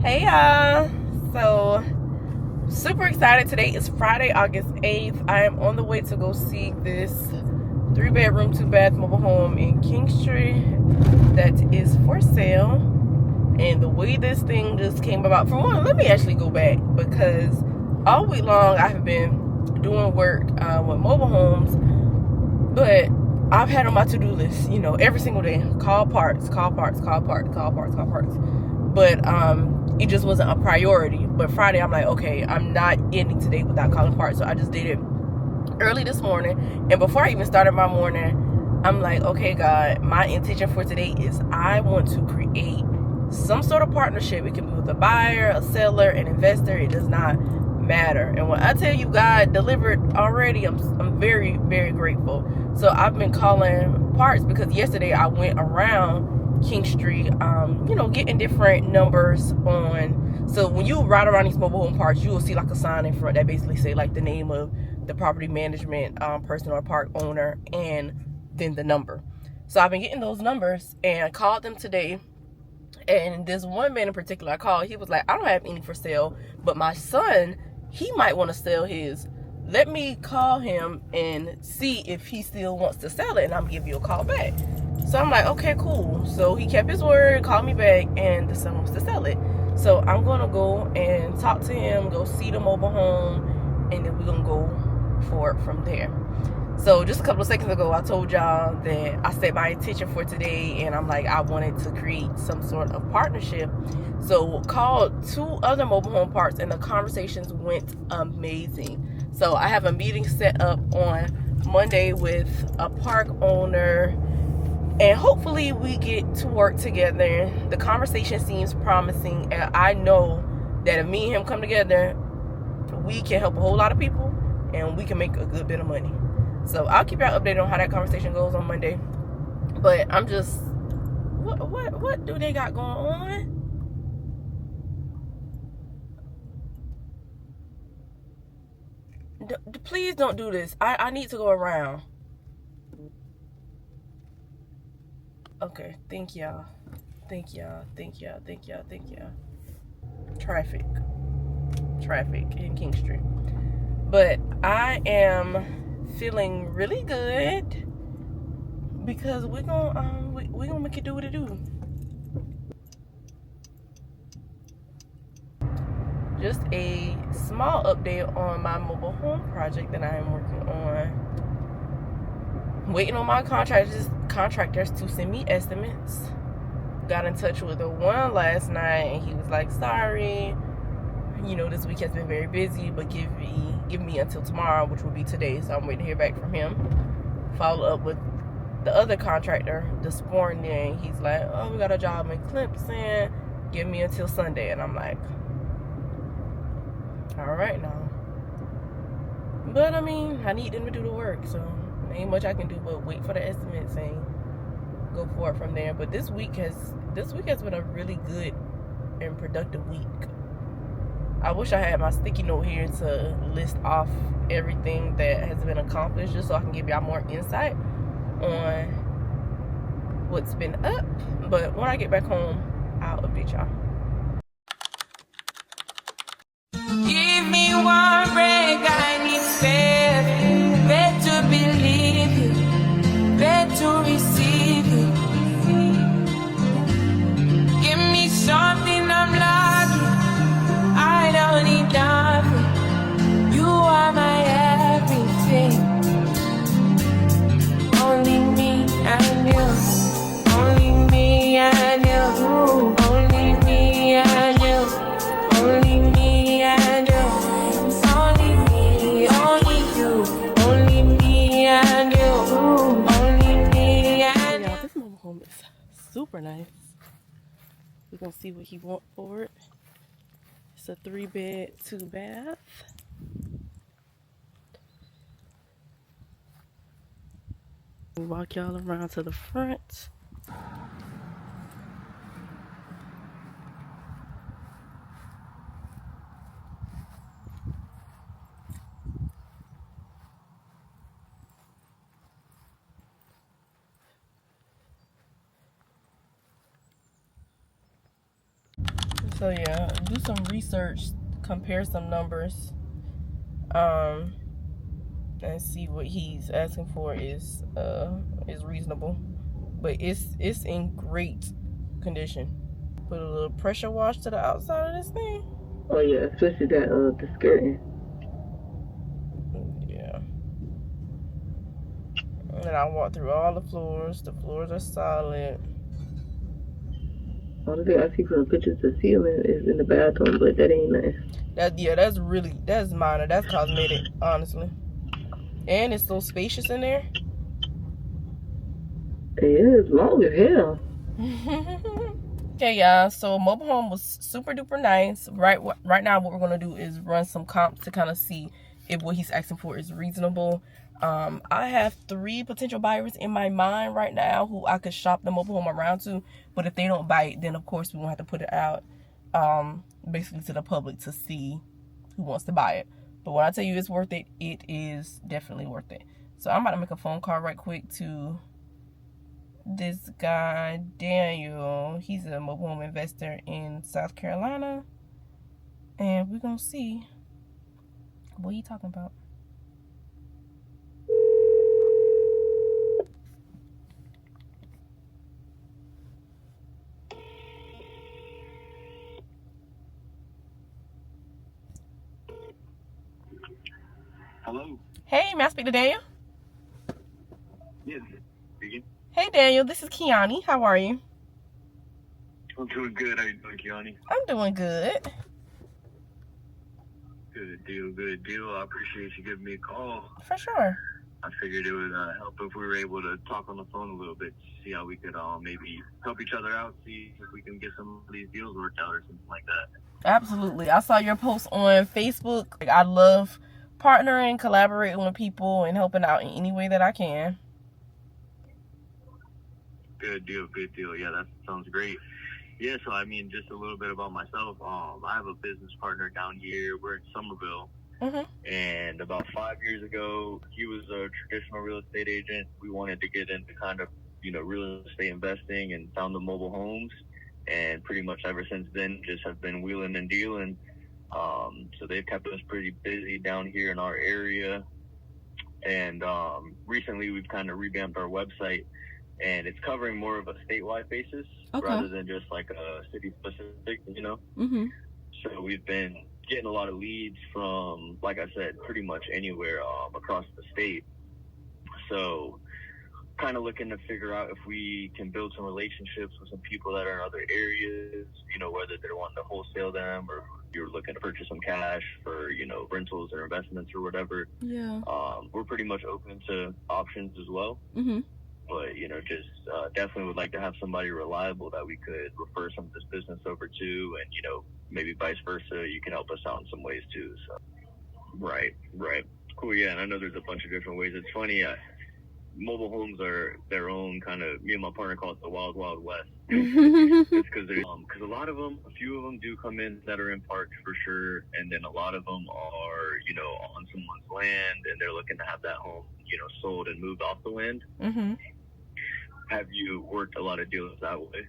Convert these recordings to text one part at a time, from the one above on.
Hey y'all, so super excited. Today is Friday, August 8th. I am on the way to go see this 3-bedroom 2-bath mobile home in Kingstree that is for sale. And the way this thing just came about, for one, let me actually go back, because all week long I have been doing work with mobile homes, but I've had on my to-do list, every single day, call parts, but it just wasn't a priority. But Friday, I'm like, okay, I'm not ending today without calling parts. So I just did it early this morning. And before I even started my morning, I'm like, okay, God, my intention for today is I want to create some sort of partnership. It can be with a buyer, a seller, an investor. It does not matter. And when I tell you God delivered already, I'm very, very grateful. So I've been calling parts because yesterday I went around Kingstree, getting different numbers on. So when you ride around these mobile home parks, you will see like a sign in front that basically say like the name of the property management person or park owner, and then the number. So I've been getting those numbers, and I called them today. And this one man in particular I called, he was like, I don't have any for sale, but my son, he might want to sell his. Let me call him and see if he still wants to sell it, and I'm gonna give you a call back. So I'm like, okay, cool. So he kept his word, called me back, and the son wants to sell it. So I'm gonna go and talk to him, go see the mobile home, and then we're gonna go for it from there. So just a couple of seconds ago, I told y'all that I set my intention for today, and I'm like, I wanted to create some sort of partnership. So called 2 other mobile home parks, and the conversations went amazing. So I have a meeting set up on Monday with a park owner, and hopefully we get to work together. The conversation seems promising, and I know that if me and him come together, we can help a whole lot of people, and we can make a good bit of money. So I'll keep y'all updated on how that conversation goes on Monday. But I'm just, what do they got going on? Please don't do this. I need to go around. Okay, thank y'all. Thank y'all. Traffic in Kingstree. But I am feeling really good because we're gonna make it do what it do. Just a small update on my mobile home project that I am working on. Waiting on my contractors to send me estimates. Got in touch with the one last night, and he was like, sorry, this week has been very busy, but give me until tomorrow, which will be today. So I'm waiting to hear back from him. Follow up with the other contractor this morning. He's like, oh, we got a job in Clemson, give me until Sunday. And I'm like, all right now. But I mean, I need them to do the work, so ain't much I can do but wait for the estimates and go for it from there. But this week has been a really good and productive week. I wish I had my sticky note here to list off everything that has been accomplished, just so I can give y'all more insight on what's been up. But when I get back home, I'll update y'all. Give me one break, I need faith. Better believe you, better receive you. Give me something I'm lacking, I don't need nothing. You are my everything. Only me and you, only me and you, only me and you, only me and you, only me, only you, only me and you, only me and you. Y'all, this mobile home is super nice. We're gonna see what he wants for it. It's a 3-bed 2-bath. Walk y'all around to the front. So yeah, do some research, compare some numbers, and see what he's asking for is reasonable. But it's in great condition. Put a little pressure wash to the outside of this thing. Oh yeah, especially that the skirting. Yeah. And I walked through all the floors. The floors are solid. Only thing I see from the pictures, the ceiling is in the bathroom, but that ain't nice. That's minor. That's cosmetic, honestly. And it's so spacious in there. Yeah, it's long as hell. Okay, y'all. So mobile home was super duper nice. Right now, what we're gonna do is run some comps to kind of see if what he's asking for is reasonable. I have 3 potential buyers in my mind right now who I could shop the mobile home around to. But if they don't buy it, then of course we won't have to put it out, basically to the public to see who wants to buy it. But when I tell you it's worth it, it is definitely worth it. So I'm about to make a phone call right quick to this guy, Daniel. He's a mobile home investor in South Carolina. And we're going to see what he's talking about. Hello. Hey, may I speak to Daniel? Yes. Speaking. Hey, Daniel. This is Kiani. How are you? I'm doing good. How you doing, Kiani? I'm doing good. Good deal. Good deal. I appreciate you giving me a call. For sure. I figured it would help if we were able to talk on the phone a little bit, see how we could maybe help each other out, see if we can get some of these deals worked out or something like that. Absolutely. I saw your post on Facebook. I love partnering, collaborating with people, and helping out in any way that I can. Good deal. Good deal. Yeah, that sounds great. Yeah, so I mean, just a little bit about myself. I have a business partner down here. We're in Somerville. Mm-hmm. And about 5 years ago, he was a traditional real estate agent. We wanted to get into kind of, real estate investing and found the mobile homes. And pretty much ever since then, just have been wheeling and dealing. So they've kept us pretty busy down here in our area. And recently, we've kind of revamped our website. And it's covering more of a statewide basis rather than just like a city specific, Mm-hmm. So we've been getting a lot of leads from, like I said, pretty much anywhere across the state. So kind of looking to figure out if we can build some relationships with some people that are in other areas, whether they're wanting to wholesale them or you're looking to purchase some cash for, rentals or investments or whatever. Yeah. We're pretty much open to options as well. Mm-hmm. But, just definitely would like to have somebody reliable that we could refer some of this business over to. And, maybe vice versa. You can help us out in some ways, too. So, right. Cool, yeah. And I know there's a bunch of different ways. It's funny. Mobile homes are their own kind of, me and my partner call it the wild, wild west. It's because a lot of them, a few of them do come in that are in parks for sure. And then a lot of them are, on someone's land and they're looking to have that home, sold and moved off the land. Mm-hmm. Have you worked a lot of deals that way?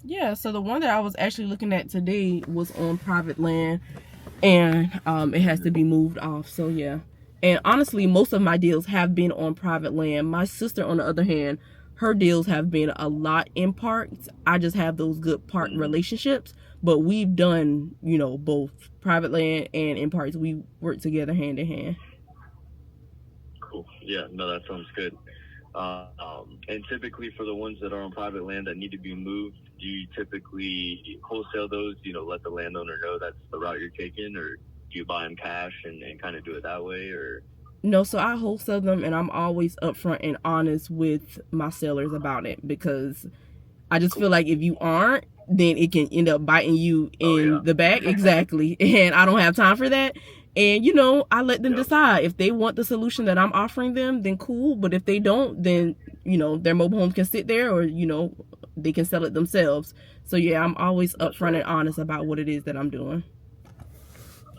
Yeah, so the one that I was actually looking at today was on private land, and it has to be moved off. So yeah, and honestly, most of my deals have been on private land. My sister, on the other hand, her deals have been a lot in parks. I just have those good park relationships, but we've done, both private land and in parks. We work together hand in hand. Cool. Yeah, no, that sounds good. And typically for the ones that are on private land that need to be moved, do you typically wholesale those, let the landowner know that's the route you're taking, or do you buy them cash and kind of do it that way, or? No, so I wholesale them, and I'm always upfront and honest with my sellers about it, because I just feel like if you aren't, then it can end up biting you in the back. Exactly. And I don't have time for that. And, I let them decide. If they want the solution that I'm offering them, then cool. But if they don't, then, their mobile home can sit there, or, they can sell it themselves. So, yeah, I'm always upfront and honest about what it is that I'm doing.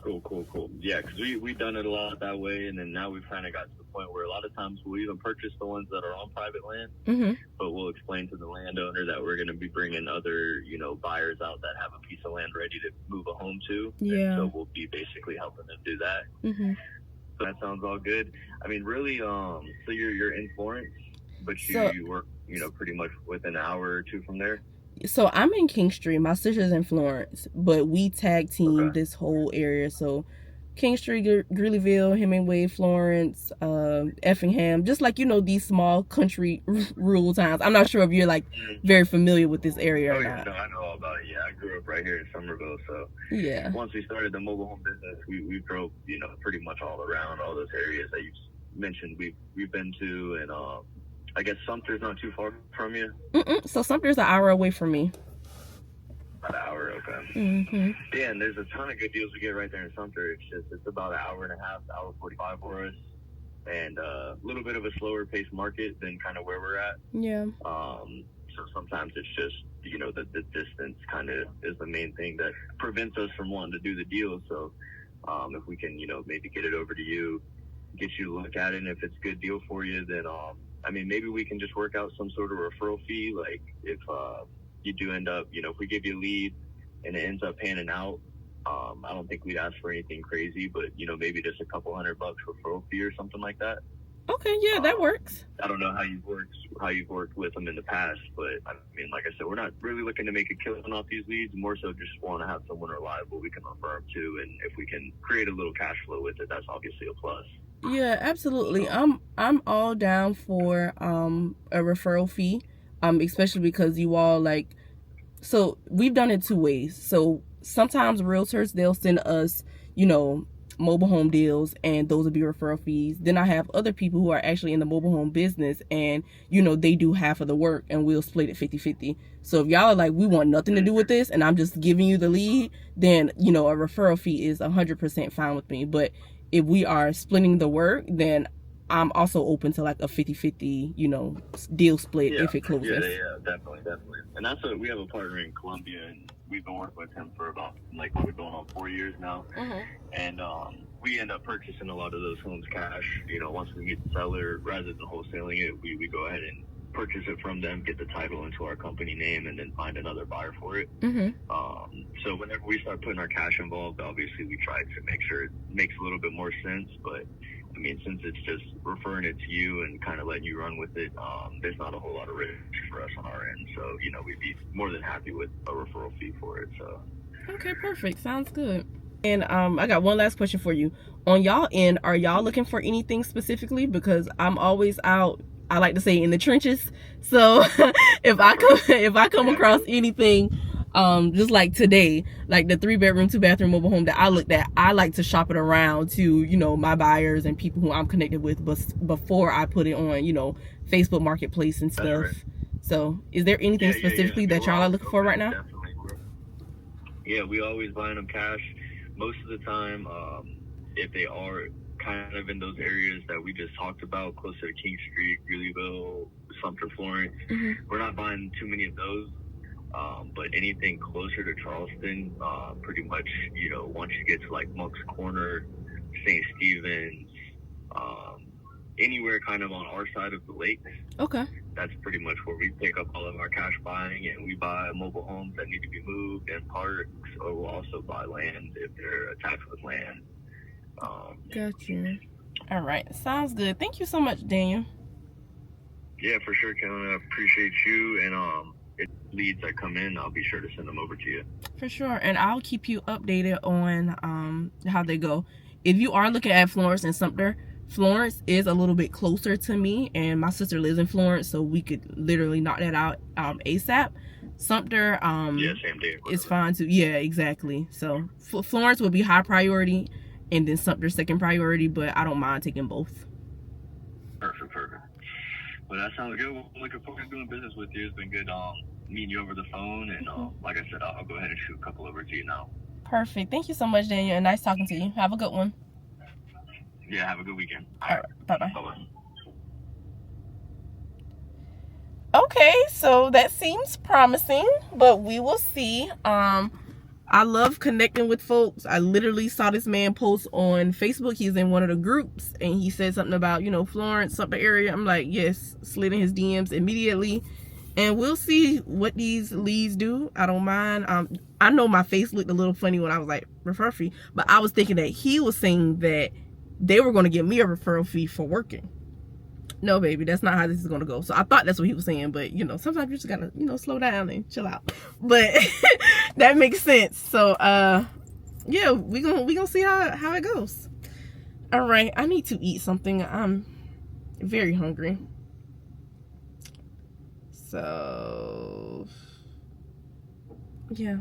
Cool. Yeah, because we've done it a lot that way, and then now we've kind of got to the point where a lot of times we'll even purchase the ones that are on private land, but we'll explain to the landowner that we're going to be bringing other, buyers out that have a piece of land ready to move a home to. Yeah. And so we'll be basically helping them do that. So that sounds all good. I mean, really, so you're in Florence, but you work, pretty much within an hour or two from there. So I'm in King Street. My sister's in Florence, but we tag team this whole area. So King Street, Greeleyville, Hemingway, Florence, Effingham, just like, these small country rural towns. I'm not sure if you're like very familiar with this area or not. No, I know all about it. Yeah, I grew up right here in Somerville. So yeah, once we started the mobile home business, we drove, pretty much all around all those areas that you mentioned we've been to. And I guess Sumter's not too far from you. So Sumter's an hour away from me. About an hour, okay. Yeah, and there's a ton of good deals we get right there in Sumter. It's about an hour and a half, hour 45 for us, and a little bit of a slower paced market than kind of where we're at. Yeah. So sometimes it's just the distance kind of is the main thing that prevents us from wanting to do the deal. So if we can maybe get it over to you, get you to look at it, and if it's a good deal for you, then I mean, maybe we can just work out some sort of referral fee. Like if you do end up, if we give you a lead and it ends up panning out, I don't think we'd ask for anything crazy, but maybe just a couple $100 referral fee or something like that. Okay, yeah, that works. I don't know how you've worked with them in the past, but I mean, like I said, we're not really looking to make a killing off these leads. More so, just want to have someone reliable we can refer them to, and if we can create a little cash flow with it, that's obviously a plus. Yeah, absolutely. I'm all down for a referral fee, especially because you all so we've done it two ways. So sometimes realtors, they'll send us, mobile home deals, and those will be referral fees. Then I have other people who are actually in the mobile home business, and they do half of the work, and we'll split it 50-50. So if y'all are like, we want nothing to do with this, and I'm just giving you the lead, then a referral fee is 100% fine with me. But if we are splitting the work, then I'm also open to like a 50-50, deal split if it closes. Yeah, definitely. And that's we have a partner in Colombia, and we've been working with him for about we're going on 4 years now. And we end up purchasing a lot of those homes cash. Once we meet the seller, rather than wholesaling it, we go ahead and purchase it from them, get the title into our company name, and then find another buyer for it. So whenever we start putting our cash involved, obviously we try to make sure it makes a little bit more sense. But I mean, since it's just referring it to you and kind of letting you run with it, there's not a whole lot of risk for us on our end. So we'd be more than happy with a referral fee for it. So okay, perfect, sounds good. And I got one last question for you. On y'all end, are y'all looking for anything specifically? Because I'm always out, I like to say, in the trenches. So if I come across anything, just like today, like the 3-bedroom, 2-bathroom mobile home that I looked at, I like to shop it around to, my buyers and people who I'm connected with, but before I put it on, Facebook Marketplace and stuff. Right. So is there anything specifically that y'all are looking for right now? Definitely. Yeah, we always buying them cash. Most of the time, if they are kind of in those areas that we just talked about, closer to King Street, Greeleyville, Sumter, Florence, we're not buying too many of those. But anything closer to Charleston, pretty much, once you get to like Monk's Corner, St. Stephen's, anywhere kind of on our side of the lakes. Okay. That's pretty much where we pick up all of our cash buying, and we buy mobile homes that need to be moved and parks, or we'll also buy land if they're attached with land. Gotcha. All right. Sounds good. Thank you so much, Daniel. Yeah, for sure, Kellen. I appreciate you, and if leads that come in, I'll be sure to send them over to you. For sure. And I'll keep you updated on how they go. If you are looking at Florence and Sumter, Florence is a little bit closer to me, and my sister lives in Florence, so we could literally knock that out ASAP. Sumter same day, is fine too. Yeah, exactly. So Florence would be high priority, and then Sumter second priority, but I don't mind taking both. Perfect. Well, that sounds good. I'm looking forward to doing business with you. It's been good meeting you over the phone, and like I said, I'll go ahead and shoot a couple over to you now. Perfect. Thank you so much, Daniel, and nice talking to you. Have a good one. Yeah, have a good weekend. All right. Bye-bye. Bye-bye. Okay, so that seems promising, but we will see. I love connecting with folks. I literally saw this man post on Facebook. He's in one of the groups, and he said something about, you know, Florence, something area. I'm like, yes, slid in his DMs immediately. And we'll see what these leads do. I don't mind. I know my face looked a little funny when I was like, referral fee. But I was thinking that he was saying that they were going to give me a referral fee for working. No, baby, that's not how this is going to go. So I thought that's what he was saying. But, you know, sometimes you just got to, you know, slow down and chill out. But that makes sense. So, yeah, we gonna see how it goes. All right, I need to eat something. I'm very hungry. So, yeah,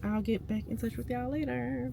I'll get back in touch with y'all later.